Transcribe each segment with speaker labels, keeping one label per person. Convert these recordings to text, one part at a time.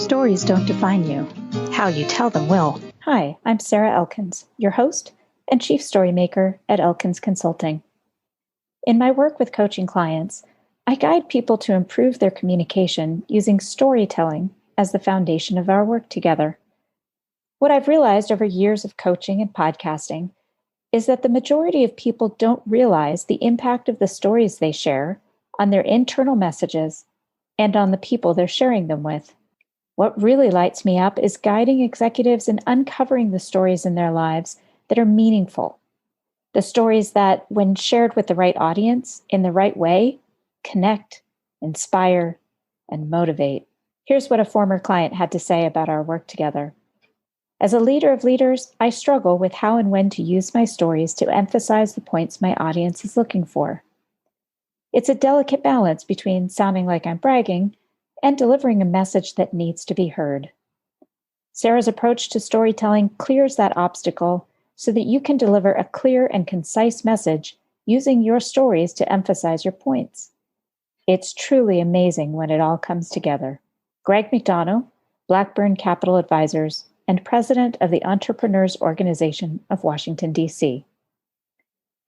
Speaker 1: Stories don't define you. How you tell them will.
Speaker 2: Hi, I'm Sarah Elkins, your host and chief story maker at Elkins Consulting. In my work with coaching clients, I guide people to improve their communication using storytelling as the foundation of our work together. What I've realized over years of coaching and podcasting is that the majority of people don't realize the impact of the stories they share on their internal messages and on the people they're sharing them with. What really lights me up is guiding executives in uncovering the stories in their lives that are meaningful. The stories that, when shared with the right audience in the right way, connect, inspire, and motivate. Here's what a former client had to say about our work together. As a leader of leaders, I struggle with how and when to use my stories to emphasize the points my audience is looking for. It's a delicate balance between sounding like I'm bragging and delivering a message that needs to be heard. Sarah's approach to storytelling clears that obstacle so that you can deliver a clear and concise message using your stories to emphasize your points. It's truly amazing when it all comes together. Greg McDonough, Blackburn Capital Advisors, and president of the Entrepreneurs Organization of Washington, D.C.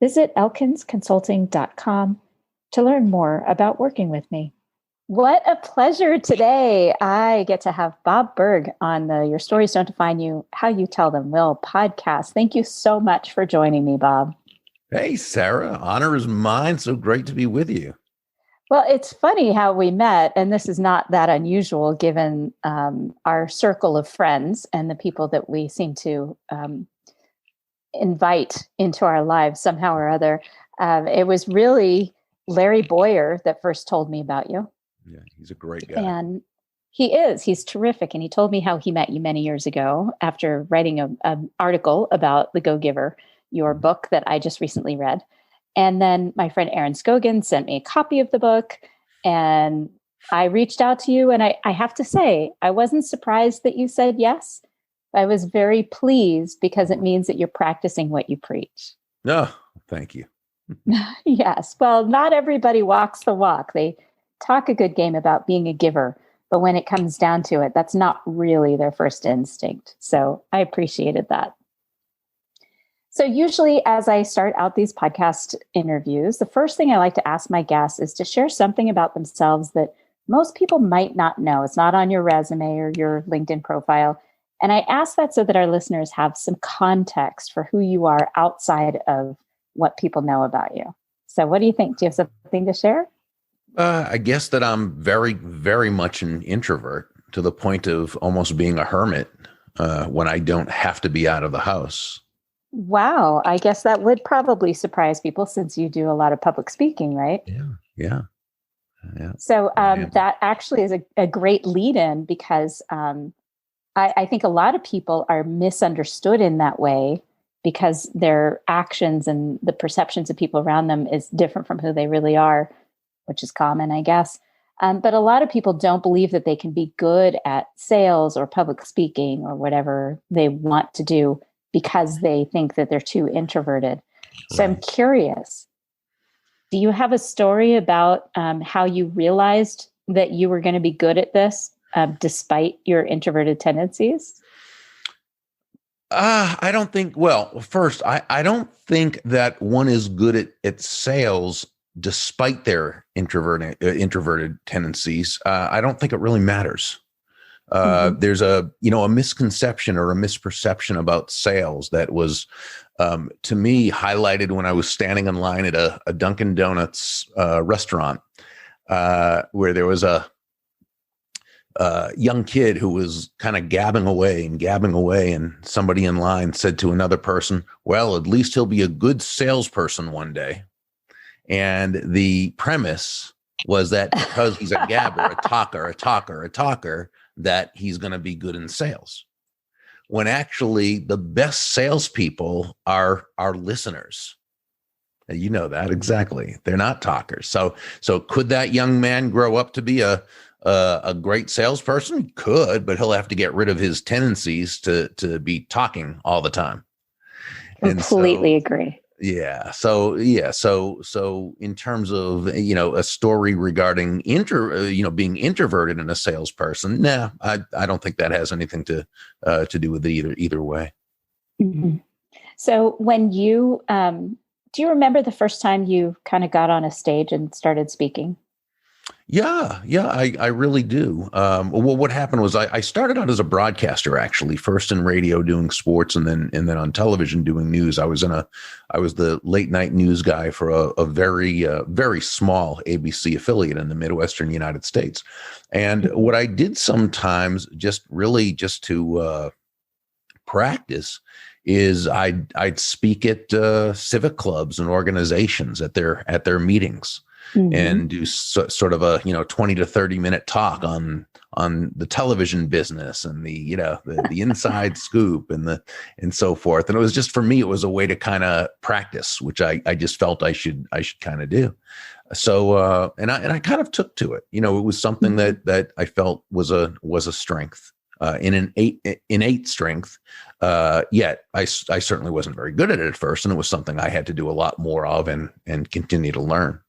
Speaker 2: Visit elkinsconsulting.com to learn more about working with me. What a pleasure today. I get to have Bob Berg on the Your Stories Don't Define You, How You Tell Them Will podcast. Thank you so much for joining me, Bob.
Speaker 3: Hey, Sarah. Honor is mine. So great to be with you.
Speaker 2: Well, it's funny how we met, and this is not that unusual given our circle of friends and the people that we seem to invite into our lives somehow or other. It was really Larry Boyer that first told me about you.
Speaker 3: Yeah, he's a great guy.
Speaker 2: And he's terrific. And he told me how he met you many years ago after writing an article about The Go-Giver, your book that I just recently read. And then my friend Aaron Scogan sent me a copy of the book, and I reached out to you. And I have to say, I wasn't surprised that you said yes. I was very pleased because it means that you're practicing what you preach.
Speaker 3: Oh, thank you.
Speaker 2: Yes. Well, not everybody walks the walk. They talk a good game about being a giver, but when it comes down to it, that's not really their first instinct. So I appreciated that. So usually as I start out these podcast interviews, the first thing I like to ask my guests is to share something about themselves that most people might not know. It's not on your resume or your LinkedIn profile. And I ask that so that our listeners have some context for who you are outside of what people know about you. So what do you think? Do you have something to share?
Speaker 3: I guess that I'm very, very much an introvert to the point of almost being a hermit when I don't have to be out of the house.
Speaker 2: Wow. I guess that would probably surprise people since you do a lot of public speaking, right?
Speaker 3: Yeah.
Speaker 2: So that actually is a great lead-in because I think a lot of people are misunderstood in that way because their actions and the perceptions of people around them is different from who they really are, which is common, I guess. But a lot of people don't believe that they can be good at sales or public speaking or whatever they want to do because they think that they're too introverted. So I'm curious, do you have a story about how you realized that you were going to be good at this despite your introverted tendencies?
Speaker 3: I don't think, first, I don't think that one is good at sales despite their introverted tendencies. I don't think it really matters. There's a misconception or a misperception about sales that was, to me, highlighted when I was standing in line at a Dunkin' Donuts restaurant where there was a young kid who was kind of gabbing away, and somebody in line said to another person, well, at least he'll be a good salesperson one day. And the premise was that because he's a gabber, a talker, that he's going to be good in sales. When actually the best salespeople are listeners. You know that exactly. They're not talkers. So could that young man grow up to be a great salesperson? He could, but he'll have to get rid of his tendencies to be talking all the time.
Speaker 2: Completely agree.
Speaker 3: So in terms of, a story regarding being introverted in a salesperson, I don't think that has anything to do with it either way.
Speaker 2: Mm-hmm. So when you, do you remember the first time you kind of got on a stage and started speaking?
Speaker 3: Yeah, I really do. Well, what happened was I started out as a broadcaster, actually, first in radio doing sports, and then on television doing news. I was the late night news guy for a very very small ABC affiliate in the Midwestern United States. And what I did sometimes, just to practice, is I'd speak at civic clubs and organizations at their meetings. Mm-hmm. And do sort of a 20 to 30 minute talk on the television business and the inside scoop and so forth. And it was just, for me, it was a way to kind of practice, which I just felt I should kind of do. So and I kind of took to it. It was something that I felt was a strength, in an innate strength. Yet I certainly wasn't very good at it at first, and it was something I had to do a lot more of and continue to learn.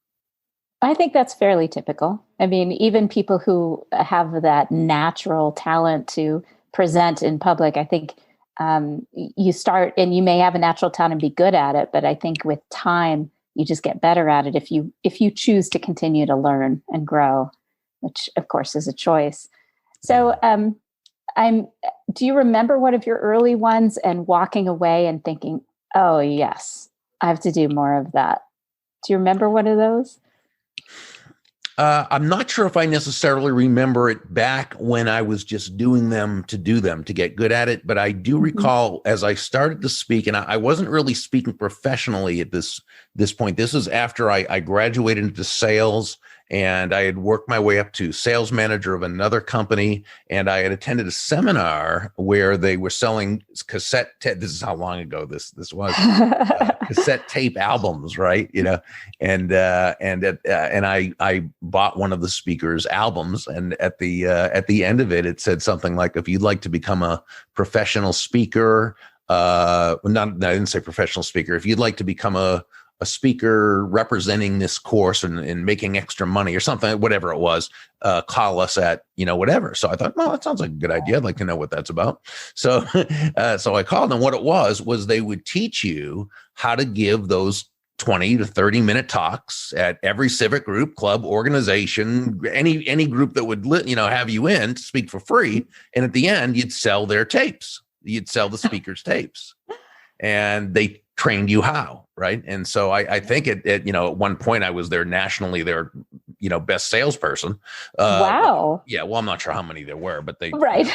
Speaker 2: I think that's fairly typical. I mean, even people who have that natural talent to present in public, I think you start, and you may have a natural talent and be good at it, but I think with time, you just get better at it if you choose to continue to learn and grow, which of course is a choice. So do you remember one of your early ones and walking away and thinking, oh yes, I have to do more of that? Do you remember one of those?
Speaker 3: I'm not sure if I necessarily remember it back when I was just doing them to get good at it. But I do recall, as I started to speak, and I wasn't really speaking professionally at this point. This is after I graduated into sales, and I had worked my way up to sales manager of another company. And I had attended a seminar where they were selling cassette tape. This is how long ago this was. Cassette tape albums, right? And I bought one of the speaker's albums, and at the end of it, it said something like, if you'd like to become a professional speaker, I didn't say professional speaker. If you'd like to become a speaker representing this course and making extra money or something, whatever it was, call us at, whatever. So I thought, well, that sounds like a good idea. I'd like to know what that's about. So, so I called them. What it was they would teach you how to give those 20 to 30 minute talks at every civic group, club, organization, any group that would have you in to speak for free. And at the end, you'd sell their tapes. You'd sell the speaker's tapes, and they trained you how, right? And so I think at one point I was their best salesperson.
Speaker 2: Wow.
Speaker 3: Yeah. Well, I'm not sure how many there were, but they
Speaker 2: right.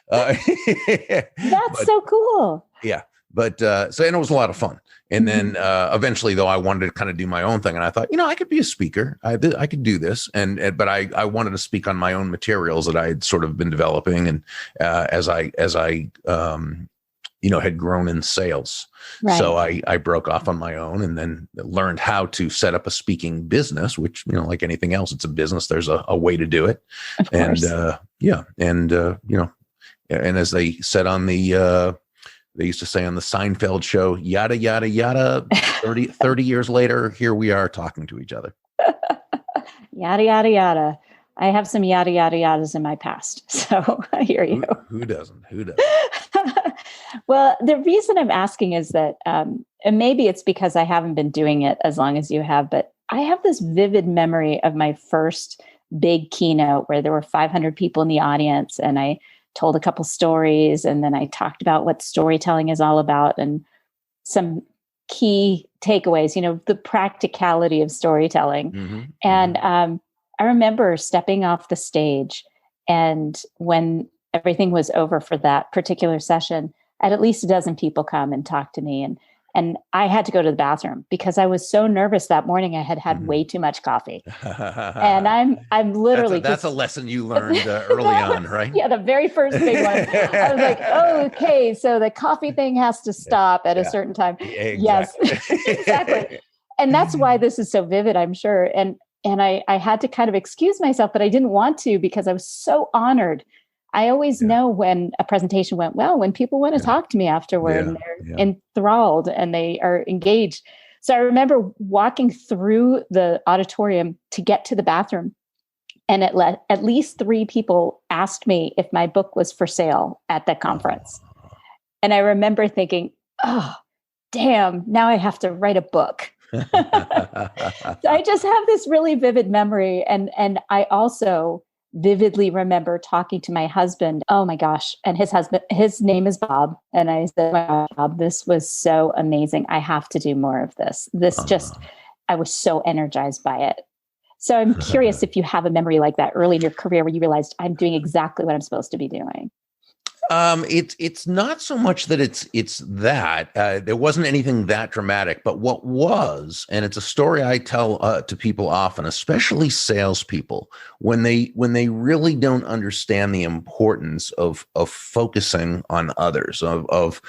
Speaker 2: That's so cool.
Speaker 3: Yeah. But and it was a lot of fun. And then eventually, though, I wanted to kind of do my own thing, and I thought, I could be a speaker. I could do this, but I wanted to speak on my own materials that I had sort of been developing, and as I had grown in sales. Right. So I broke off on my own, and then learned how to set up a speaking business, which, like anything else, it's a business. There's a way to do it.
Speaker 2: Of course.
Speaker 3: And and as they said on they used to say on the Seinfeld show, yada, yada, yada, 30 years later, here we are talking to each other.
Speaker 2: Yada, yada, yada. I have some yada, yada, yadas in my past. So I hear you.
Speaker 3: Who doesn't?
Speaker 2: Well, the reason I'm asking is that, and maybe it's because I haven't been doing it as long as you have, but I have this vivid memory of my first big keynote where there were 500 people in the audience, and I told a couple stories, and then I talked about what storytelling is all about and some key takeaways, the practicality of storytelling. Mm-hmm. And I remember stepping off the stage, and when everything was over for that particular session, I had at least a dozen people come and talk to me. And I had to go to the bathroom because I was so nervous that morning. I had way too much coffee. And I'm literally...
Speaker 3: That's a lesson you learned early on, right?
Speaker 2: Yeah, the very first big one. I was like, oh, okay, so the coffee thing has to stop at a certain time.
Speaker 3: Exactly.
Speaker 2: Yes, exactly. And that's why this is so vivid, I'm sure. And I had to kind of excuse myself, but I didn't want to because I was so honored. I always know when a presentation went well, when people want to talk to me afterward and they're enthralled and they are engaged. So I remember walking through the auditorium to get to the bathroom, and at least 3 people asked me if my book was for sale at that conference. And I remember thinking, oh, damn, now I have to write a book. So I just have this really vivid memory. And I also vividly remember talking to my husband. Oh my gosh. And his name is Bob. And I said, wow, Bob, this was so amazing. I have to do more of this. I was so energized by it. So I'm curious if you have a memory like that early in your career where you realized I'm doing exactly what I'm supposed to be doing.
Speaker 3: It's not so much that it's that there wasn't anything that dramatic, but what was, and it's a story I tell to people often, especially salespeople, when they really don't understand the importance of focusing on others, of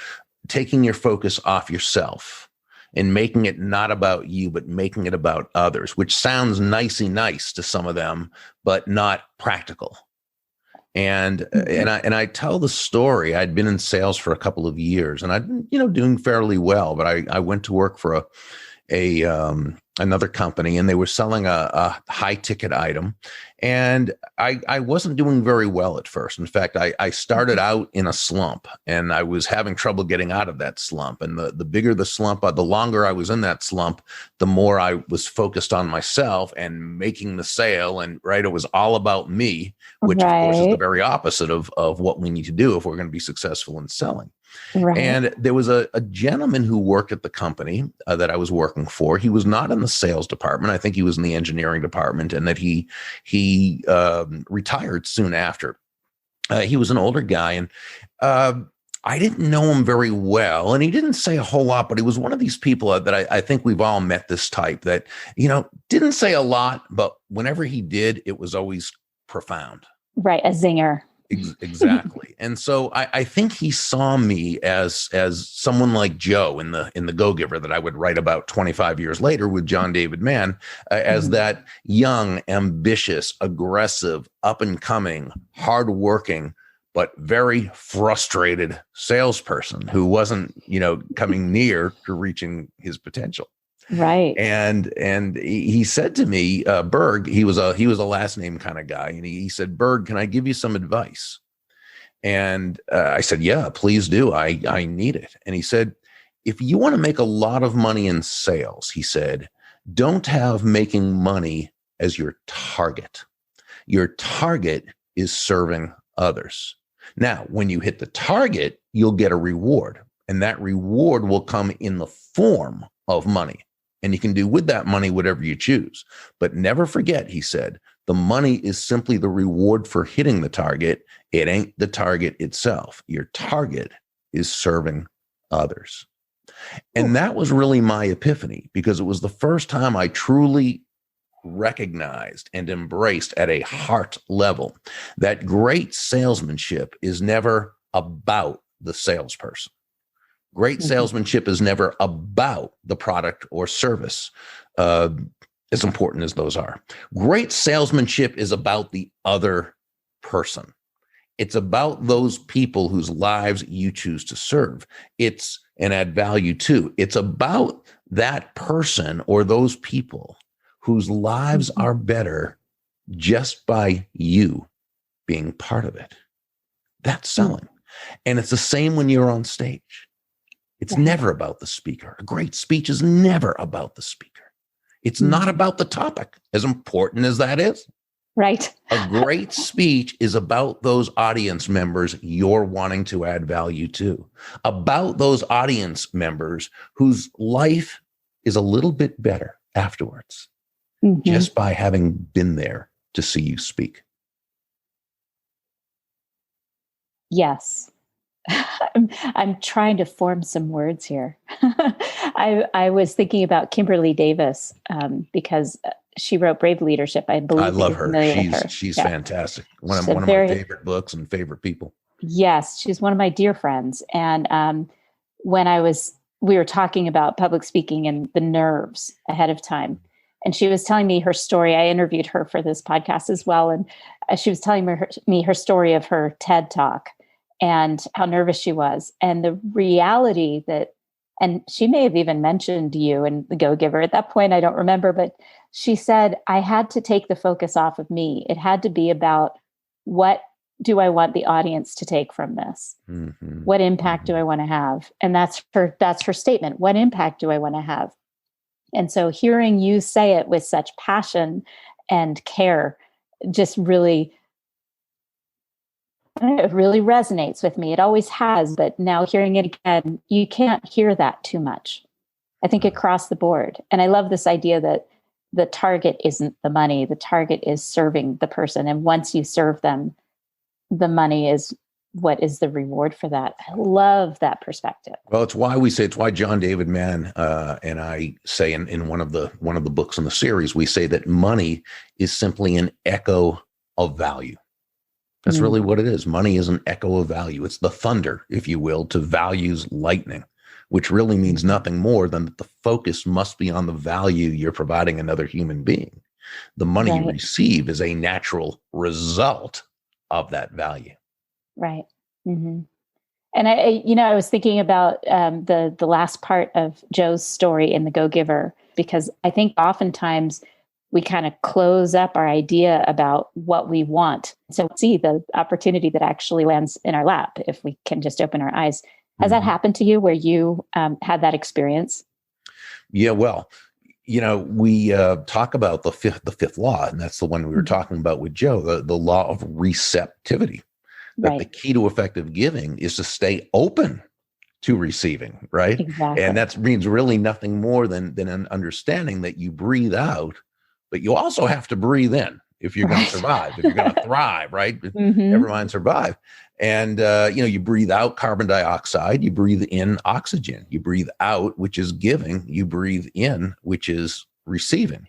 Speaker 3: taking your focus off yourself and making it not about you, but making it about others, which sounds nice to some of them, but not practical. And I tell the story. I'd been in sales for a couple of years, and I'd been, doing fairly well. But I went to work for another company, and they were selling a high ticket item, and I wasn't doing very well at first. In fact, I started out in a slump, and I was having trouble getting out of that slump. And the bigger the slump, the longer I was in that slump, the more I was focused on myself and making the sale. And it was all about me, which of course is the very opposite of what we need to do if we're going to be successful in selling. Right. And there was a gentleman who worked at the company that I was working for. He was not in the sales department. I think he was in the engineering department, and that he retired soon after. He was an older guy, and I didn't know him very well, and he didn't say a whole lot, but he was one of these people that I think we've all met this type that, didn't say a lot, but whenever he did, it was always profound.
Speaker 2: Right. A zinger.
Speaker 3: Exactly. And so I think he saw me as someone like Joe in the Go-Giver that I would write about 25 years later with John David Mann, as that young, ambitious, aggressive, up and coming, hardworking, but very frustrated salesperson who wasn't, coming near to reaching his potential.
Speaker 2: Right.
Speaker 3: And he said to me, Berg, he was a last name kind of guy. And he said, Berg, can I give you some advice? And I said, yeah, please do. I need it. And he said, if you want to make a lot of money in sales, he said, don't have making money as your target. Your target is serving others. Now, when you hit the target, you'll get a reward, and that reward will come in the form of money. And you can do with that money whatever you choose. But never forget, he said, the money is simply the reward for hitting the target. It ain't the target itself. Your target is serving others. And that was really my epiphany, because it was the first time I truly recognized and embraced at a heart level that great salesmanship is never about the salesperson. Great salesmanship is never about the product or service, as important as those are. Great salesmanship is about the other person. It's about those people whose lives you choose to serve. And add value to. It's about that person or those people whose lives are better just by you being part of it. That's selling. And it's the same when you're on stage. It's never about the speaker. A great speech is never about the speaker. It's not about the topic, as important as that is.
Speaker 2: Right.
Speaker 3: A great speech is about those audience members you're wanting to add value to, about those audience members whose life is a little bit better afterwards, just by having been there to see you speak.
Speaker 2: Yes. I'm trying to form some words here. I was thinking about Kimberly Davis because she wrote Brave Leadership. I believe
Speaker 3: I love her. She's fantastic. One of my favorite books and favorite people.
Speaker 2: Yes, she's one of my dear friends. And when we were talking about public speaking and the nerves ahead of time, And she was telling me her story. I interviewed her for this podcast as well. And she was telling me her story of her TED Talk and how nervous she was. And the reality that, and she may have even mentioned you and the Go-Giver at that point, I don't remember, but she said, I had to take the focus off of me. It had to be about, what do I want the audience to take from this? Mm-hmm. What impact do I want to have? And that's her statement. What impact do I want to have? And so hearing you say it with such passion and care just really, it really resonates with me. It always has, but now hearing it again, you can't hear that too much. I think across the board. And I love this idea that the target isn't the money. The target is serving the person. And once you serve them, the money is what is the reward for that. I love that perspective.
Speaker 3: Well, it's why John David Mann and I say in one of the books in the series, we say that money is simply an echo of value. That's really what it is. Money is an echo of value. It's the thunder, if you will, to value's lightning, which really means nothing more than that the focus must be on the value you're providing another human being. The money you receive is a natural result of that value.
Speaker 2: Right. Mm-hmm. And I was thinking about the last part of Joe's story in The Go-Giver, because I think oftentimes we kind of close up our idea about what we want. So see the opportunity that actually lands in our lap if we can just open our eyes. Has that happened to you where you had that experience? Yeah,
Speaker 3: well, we talk about the fifth law, and that's the one we were talking about with Joe, the law of receptivity. That the key to effective giving is to stay open to receiving, right?
Speaker 2: Exactly.
Speaker 3: And that means really nothing more than an understanding that you breathe out, but you also have to breathe in if you're going to survive, if you're going to thrive, right? Never mind survive. And, you breathe out carbon dioxide, you breathe in oxygen, you breathe out, which is giving, you breathe in, which is receiving.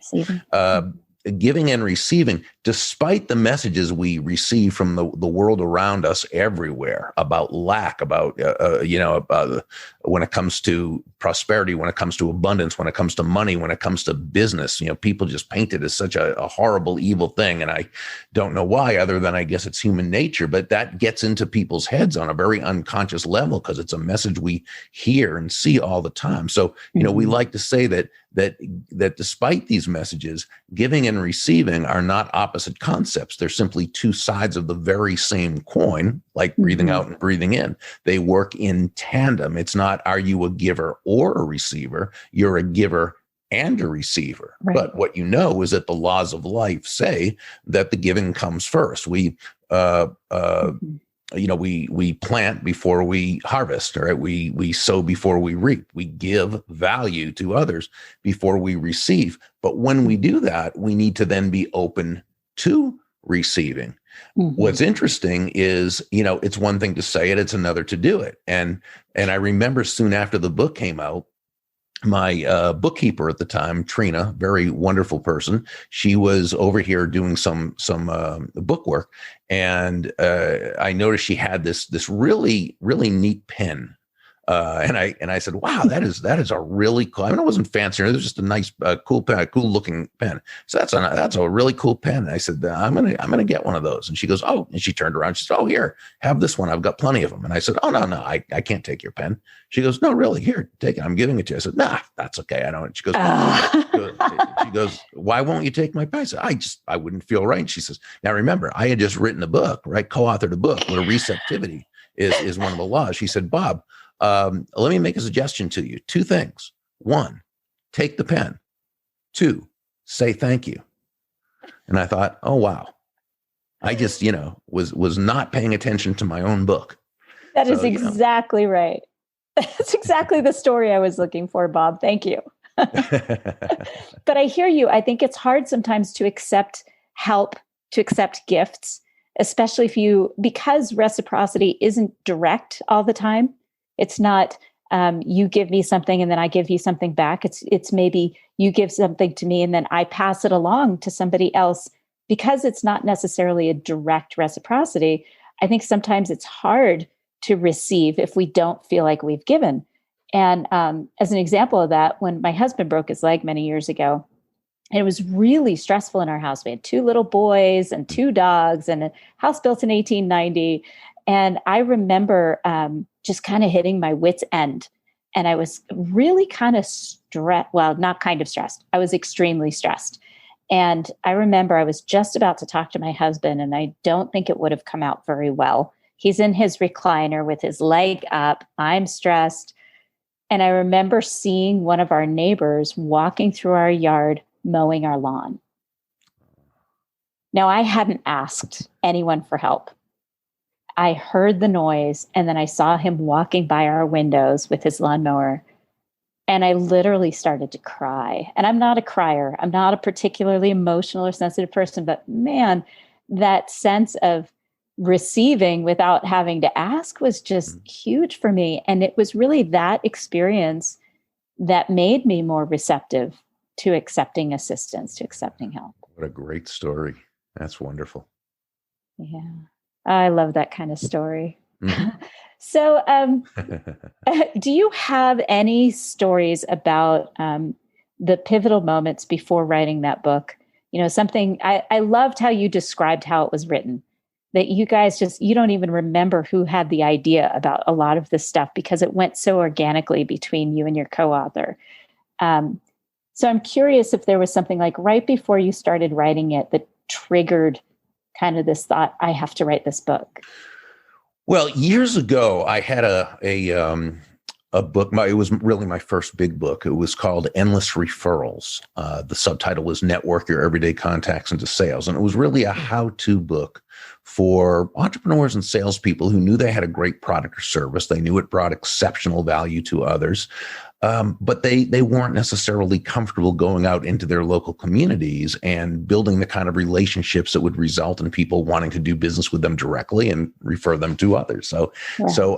Speaker 3: Giving and receiving, despite the messages we receive from the world around us everywhere about lack, about, when it comes to prosperity, when it comes to abundance, when it comes to money, when it comes to business, people just paint it as such a horrible, evil thing. And I don't know why, other than I guess it's human nature, but that gets into people's heads on a very unconscious level because it's a message we hear and see all the time. So, we like to say that despite these messages, giving and receiving are not opposite concepts. They're simply two sides of the very same coin, like breathing out and breathing in. They work in tandem. It's not, are you a giver or a receiver? You're a giver and a receiver. Right. But what you know is that the laws of life say that the giving comes first. We plant before we harvest, right? We sow before we reap. We give value to others before we receive. But when we do that, we need to then be open to receiving. What's interesting is, it's one thing to say it, it's another to do it. And I remember soon after the book came out, my bookkeeper at the time, Trina, very wonderful person, she was over here doing some book work, and I noticed she had this really, really neat pen. And I said, wow, that is a really cool. I mean, it wasn't fancy. It was just a nice, cool pen, cool looking pen. So that's a really cool pen. And I said, I'm gonna get one of those. And she goes, oh, and she turned around. She said, oh, here, have this one. I've got plenty of them. And I said, oh, no, I can't take your pen. She goes, no, really, here, take it. I'm giving it to you. I said, nah, that's okay. I don't. She goes, she goes, why won't you take my pen? I said, I wouldn't feel right. And she says, now remember, I had just written a book, right? Co-authored a book where receptivity is one of the laws. She said, Bob, let me make a suggestion to you. Two things. One, take the pen. Two, say thank you. And I thought, oh, wow. I just, was not paying attention to my own book.
Speaker 2: That is exactly right. That's exactly the story I was looking for, Bob. Thank you. But I hear you. I think it's hard sometimes to accept help, to accept gifts, especially because reciprocity isn't direct all the time. It's not you give me something and then I give you something back. It's maybe you give something to me and then I pass it along to somebody else. Because it's not necessarily a direct reciprocity, I think sometimes it's hard to receive if we don't feel like we've given. And as an example of that, when my husband broke his leg many years ago, And it was really stressful in our house. We had 2 little boys and 2 dogs and a house built in 1890. And I remember just kind of hitting my wit's end. And I was really kind of stressed. Well, not kind of stressed. I was extremely stressed. And I remember I was just about to talk to my husband, and I don't think it would have come out very well. He's in his recliner with his leg up. I'm stressed. And I remember seeing one of our neighbors walking through our yard mowing our lawn. Now, I hadn't asked anyone for help. I heard the noise, and then I saw him walking by our windows with his lawnmower, and I literally started to cry. And I'm not a crier. I'm not a particularly emotional or sensitive person, but man, that sense of receiving without having to ask was just huge for me. And it was really that experience that made me more receptive to accepting assistance, to accepting help.
Speaker 3: What a great story. That's wonderful.
Speaker 2: Yeah. I love that kind of story.
Speaker 3: Mm-hmm.
Speaker 2: So, do you have any stories about the pivotal moments before writing that book? You know, something I loved how you described how it was written, that you guys you don't even remember who had the idea about a lot of this stuff because it went so organically between you and your co-author. So I'm curious if there was something like right before you started writing it that triggered kind of this thought, I have to write this book.
Speaker 3: Well, years ago, I had a book. It was really my first big book. It was called Endless Referrals. The subtitle was Network Your Everyday Contacts into Sales. And it was really a how-to book for entrepreneurs and salespeople who knew they had a great product or service. They knew it brought exceptional value to others. But they weren't necessarily comfortable going out into their local communities and building the kind of relationships that would result in people wanting to do business with them directly and refer them to others. So,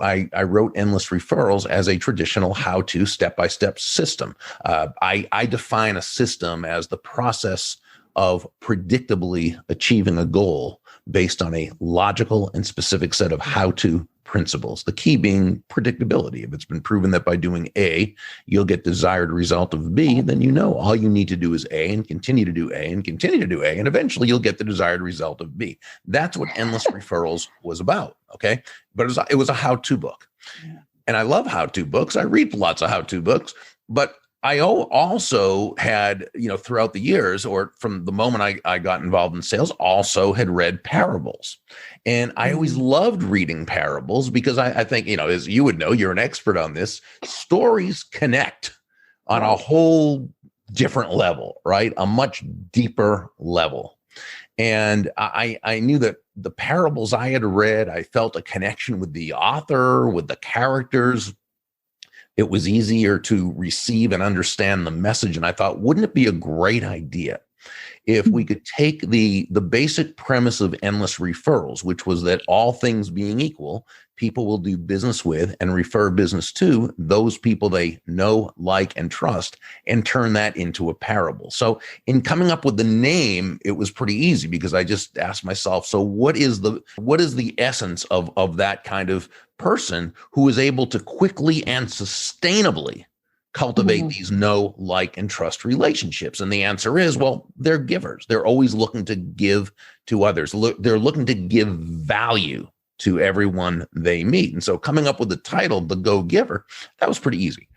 Speaker 3: I wrote Endless Referrals as a traditional how-to step-by-step system. I define a system as the process of predictably achieving a goal based on a logical and specific set of how-to principles. The key being predictability. If it's been proven that by doing A, you'll get desired result of B, then you know all you need to do is A and continue to do A and continue to do A, and eventually you'll get the desired result of B. That's what Endless Referrals was about, okay? But it was a how-to book. Yeah. And I love how-to books. I read lots of how-to books, but I also had, throughout the years, or from the moment I got involved in sales, also had read parables. And I always loved reading parables because I think, as you would know, you're an expert on this, stories connect on a whole different level, right? A much deeper level. And I knew that the parables I had read, I felt a connection with the author, with the characters. It was easier to receive and understand the message. And I thought, wouldn't it be a great idea if we could take the basic premise of Endless Referrals, which was that all things being equal, people will do business with and refer business to those people they know, like, and trust, and turn that into a parable. So in coming up with the name, it was pretty easy because I just asked myself, so what is the essence of that kind of person who is able to quickly and sustainably cultivate these know, like, and trust relationships? And the answer is, well, they're givers. They're always looking to give to others. They're looking to give value to everyone they meet. And so coming up with the title, The Go Giver, that was pretty easy.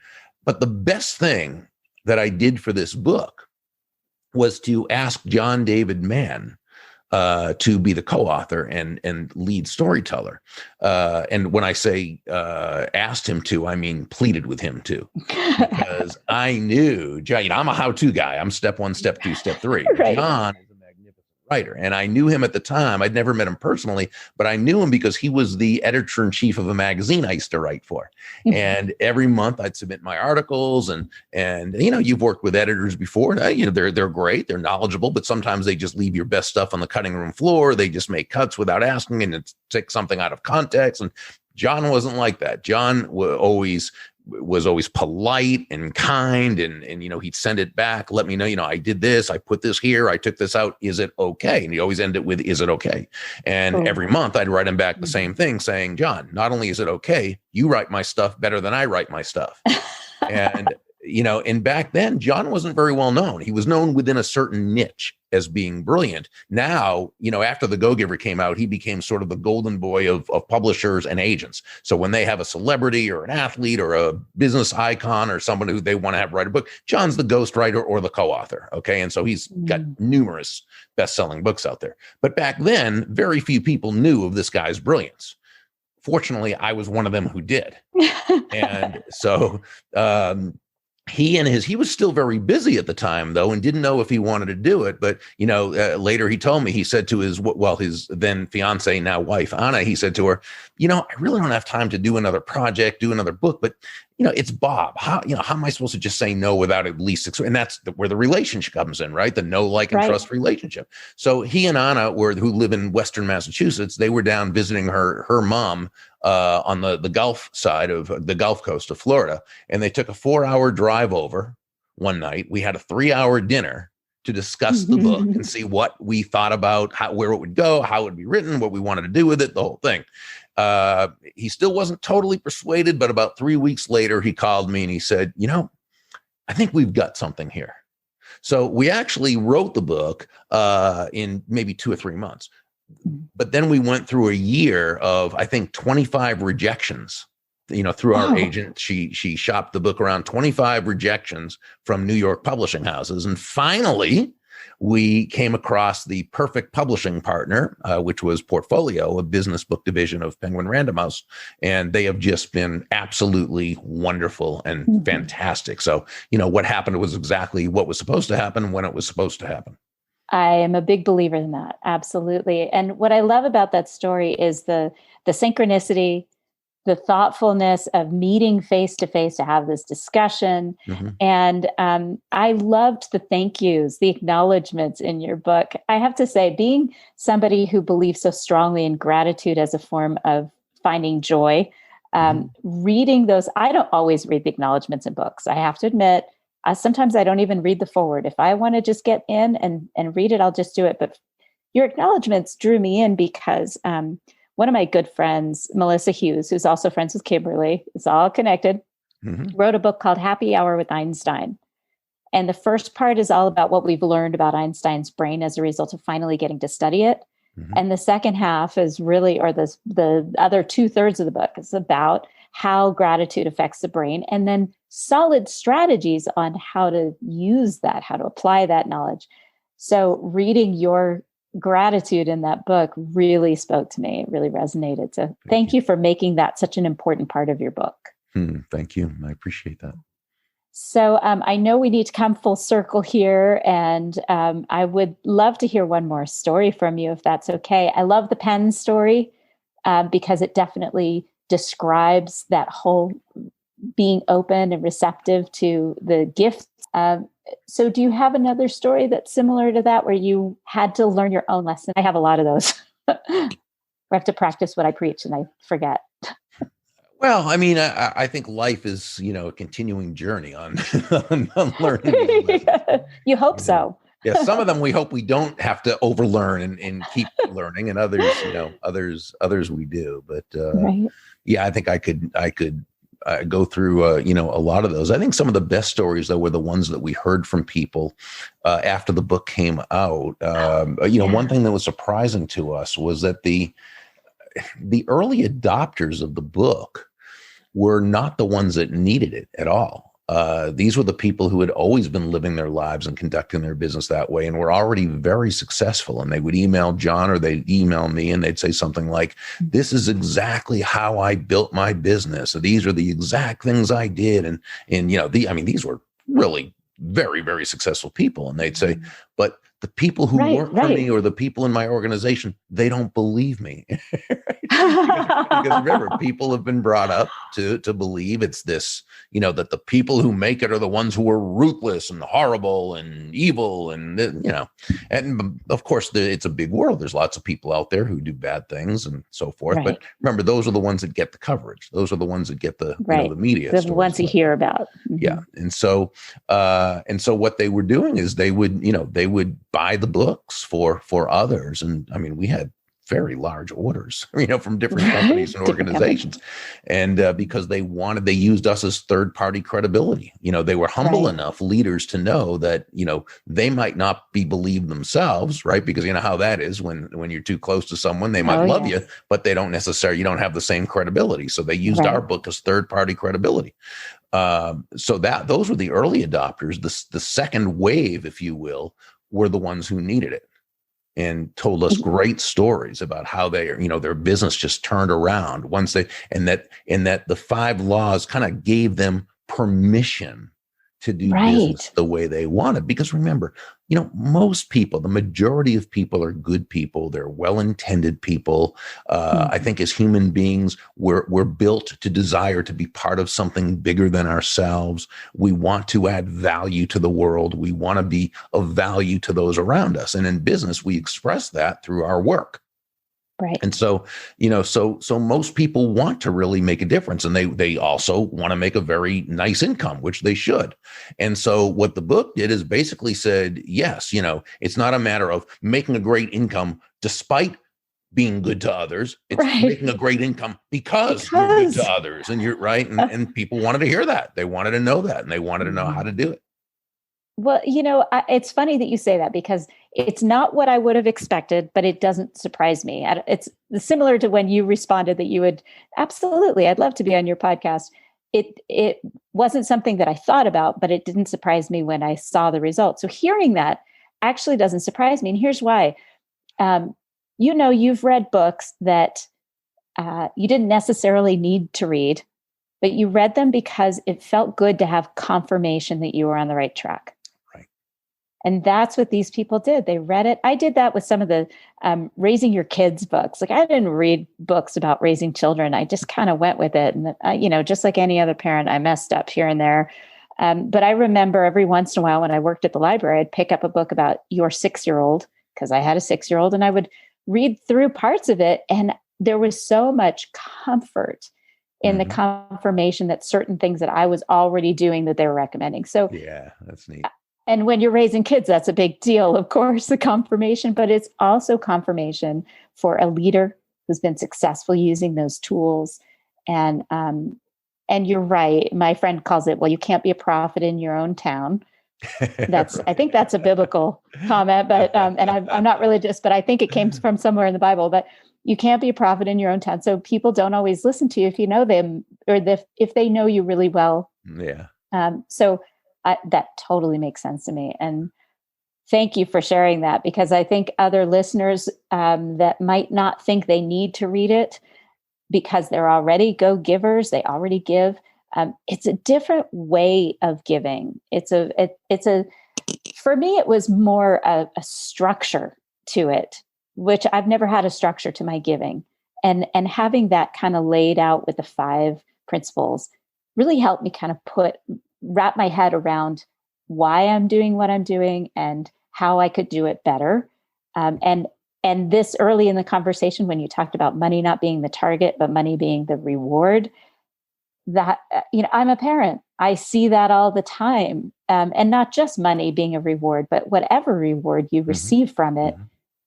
Speaker 3: But the best thing that I did for this book was to ask John David Mann to be the co-author and lead storyteller. And when I say asked him to, I mean pleaded with him to, because I knew, John, I'm a how-to guy. I'm step 1, step 2, step 3. Right. John is a magnificent writer. And I knew him at the time. I'd never met him personally, but I knew him because he was the editor-in-chief of a magazine I used to write for. And every month I'd submit my articles and you've worked with editors before. They're great. They're knowledgeable, but sometimes they just leave your best stuff on the cutting room floor. They just make cuts without asking and take something out of context. And John wasn't like that. John was always polite and kind, and he'd send it back, let me know, I did this, I put this here, I took this out, is it okay? And he always ended it with, is it okay? And every month I'd write him back the same thing saying, John, not only is it okay, you write my stuff better than I write my stuff. And And back then, John wasn't very well known. He was known within a certain niche as being brilliant. Now, after The Go-Giver came out, he became sort of the golden boy of publishers and agents. So when they have a celebrity or an athlete or a business icon or someone who they want to have write a book, John's the ghostwriter or the co-author. Okay. And so he's got numerous best-selling books out there. But back then, very few people knew of this guy's brilliance. Fortunately, I was one of them who did. And so, he was still very busy at the time, though, and didn't know if he wanted to do it. But, later he told me, he said to his then fiance, now wife, Anna, he said to her, I really don't have time to do another project, do another book, but, it's Bob. How am I supposed to just say no without at least, and that's where the relationship comes in, right? The know, like, and trust relationship. So he and Anna who live in Western Massachusetts, they were down visiting her mom on the Gulf side of the Gulf Coast of Florida. And they took a 4-hour drive over one night. We had a 3-hour dinner to discuss the book and see what we thought about where it would go, how it would be written, what we wanted to do with it, the whole thing. He still wasn't totally persuaded, but about 3 weeks later, he called me and he said, I think we've got something here. So we actually wrote the book in maybe 2 or 3 months. But then we went through a year of, I think, 25 rejections, through our agent. She shopped the book around, 25 rejections from New York publishing houses. And finally, we came across the perfect publishing partner, which was Portfolio, a business book division of Penguin Random House. And they have just been absolutely wonderful and fantastic. So, what happened was exactly what was supposed to happen when it was supposed to happen.
Speaker 2: I am a big believer in that. Absolutely. And what I love about that story is the synchronicity, the thoughtfulness of meeting face to face to have this discussion. And I loved the thank yous, the acknowledgments in your book. I have to say, being somebody who believes so strongly in gratitude as a form of finding joy, reading those, I don't always read the acknowledgments in books. I have to admit, sometimes I don't even read the foreword. If I want to just get in and read it, I'll just do it. But your acknowledgments drew me in because one of my good friends, Melissa Hughes, who's also friends with Kimberly, it's all connected, wrote a book called Happy Hour with Einstein. And the first part is all about what we've learned about Einstein's brain as a result of finally getting to study it. And the second half is really, or the other 2/3 of the book is about how gratitude affects the brain, and then solid strategies on how to use that, how to apply that knowledge. So reading your gratitude in that book really spoke to me. It really resonated. So thank you for making that such an important part of your book.
Speaker 3: Thank you. I appreciate that.
Speaker 2: So I know we need to come full circle here, and I would love to hear one more story from you, if that's okay. I love the pen story because it definitely describes that whole being open and receptive to the gifts. So do you have another story that's similar to that, where you had to learn your own lesson? I have a lot of those. I have to practice what I preach and I forget.
Speaker 3: Well, I mean, I think life is, a continuing journey on learning.
Speaker 2: You hope so.
Speaker 3: Yeah, some of them we hope we don't have to overlearn and keep learning, and others, others we do. But yeah, I think I could go through a lot of those. I think some of the best stories, though, were the ones that we heard from people after the book came out. One thing that was surprising to us was that the early adopters of the book were not the ones that needed it at all. These were the people who had always been living their lives and conducting their business that way and were already very successful. And they would email John or they'd email me and they'd say something like, this is exactly how I built my business. So these are the exact things I did. And these were really very, very successful people. And they'd say, but the people who work for me or the people in my organization, they don't believe me. because remember, people have been brought up to believe it's this, that the people who make it are the ones who are ruthless and horrible and evil. And, and of course, it's a big world. There's lots of people out there who do bad things and so forth. But remember, those are the ones that get the coverage. Those are the ones that get the, the media.
Speaker 2: The ones you hear about.
Speaker 3: Yeah. And so what they were doing is they would buy the books for others. And I mean, we had very large orders, from different companies and organizations. And because they used us as third-party credibility. They were humble enough leaders to know that, they might not be believed themselves, right? Because you know how that is when you're too close to someone, they might love you, but they don't necessarily, you don't have the same credibility. So they used our book as third-party credibility. So those were the early adopters. The second wave, if you will, were the ones who needed it and told us great stories about how their business just turned around once and that the 5 laws kind of gave them permission to do business the way they wanted. Because remember, most people, the majority of people are good people. They're well-intended people. I think as human beings, we're built to desire to be part of something bigger than ourselves. We want to add value to the world. We want to be of value to those around us. And in business, we express that through our work.
Speaker 2: Right.
Speaker 3: And so, so most people want to really make a difference, and they also want to make a very nice income, which they should. And so what the book did is basically said, yes, it's not a matter of making a great income despite being good to others. It's making a great income because you're good to others, and you're right. And people wanted to hear that. They wanted to know that, and they wanted to know how to do it.
Speaker 2: Well, it's funny that you say that, because it's not what I would have expected, but it doesn't surprise me. It's similar to when you responded that you would, absolutely, I'd love to be on your podcast. It wasn't something that I thought about, but it didn't surprise me when I saw the results. So hearing that actually doesn't surprise me. And here's why. You've read books that you didn't necessarily need to read, but you read them because it felt good to have confirmation that you were on the right track. And that's what these people did. They read it. I did that with some of the raising your kids books. Like, I didn't read books about raising children. I just kind of went with it. And, just like any other parent, I messed up here and there. But I remember every once in a while when I worked at the library, I'd pick up a book about your 6-year-old, because I had a 6-year-old, and I would read through parts of it. And there was so much comfort in the confirmation that certain things that I was already doing that they were recommending. So
Speaker 3: yeah, that's neat.
Speaker 2: And when you're raising kids, that's a big deal, of course, the confirmation, but it's also confirmation for a leader who's been successful using those tools. And you're right. My friend calls it, well, you can't be a prophet in your own town. I think that's a biblical comment, but, and I'm not religious, but I think it came from somewhere in the Bible, but you can't be a prophet in your own town. So people don't always listen to you if you know them, or if they know you really well.
Speaker 3: Yeah.
Speaker 2: So that totally makes sense to me. And thank you for sharing that, because I think other listeners that might not think they need to read it because they're already go-givers, they already give. It's a different way of giving. For me, it was more a structure to it, which I've never had a structure to my giving. And having that kind of laid out with the 5 principles really helped me kind of wrap my head around why I'm doing what I'm doing and how I could do it better. And this early in the conversation, when you talked about money not being the target, but money being the reward, that, I'm a parent. I see that all the time. And not just money being a reward, but whatever reward you receive from it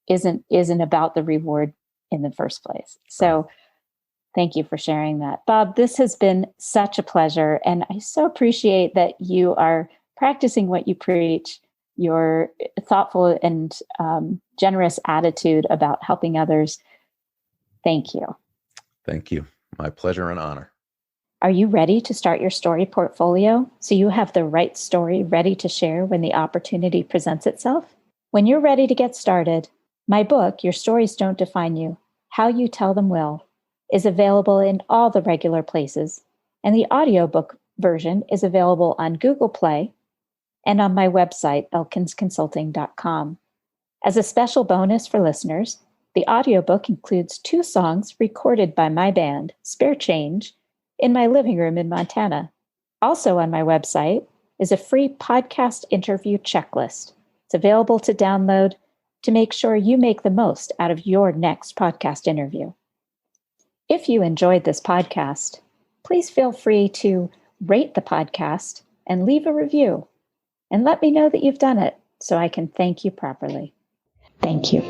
Speaker 2: isn't about the reward in the first place. So thank you for sharing that. Bob, this has been such a pleasure. And I so appreciate that you are practicing what you preach, your thoughtful and generous attitude about helping others. Thank you.
Speaker 3: Thank you. My pleasure and honor.
Speaker 2: Are you ready to start your story portfolio so you have the right story ready to share when the opportunity presents itself? When you're ready to get started, my book, Your Stories Don't Define You, How You Tell Them Will, is available in all the regular places, and the audiobook version is available on Google Play and on my website, elkinsconsulting.com. As a special bonus for listeners, the audiobook includes 2 songs recorded by my band, Spare Change, in my living room in Montana. Also on my website is a free podcast interview checklist. It's available to download to make sure you make the most out of your next podcast interview. If you enjoyed this podcast, please feel free to rate the podcast and leave a review. And let me know that you've done it so I can thank you properly.
Speaker 1: Thank you.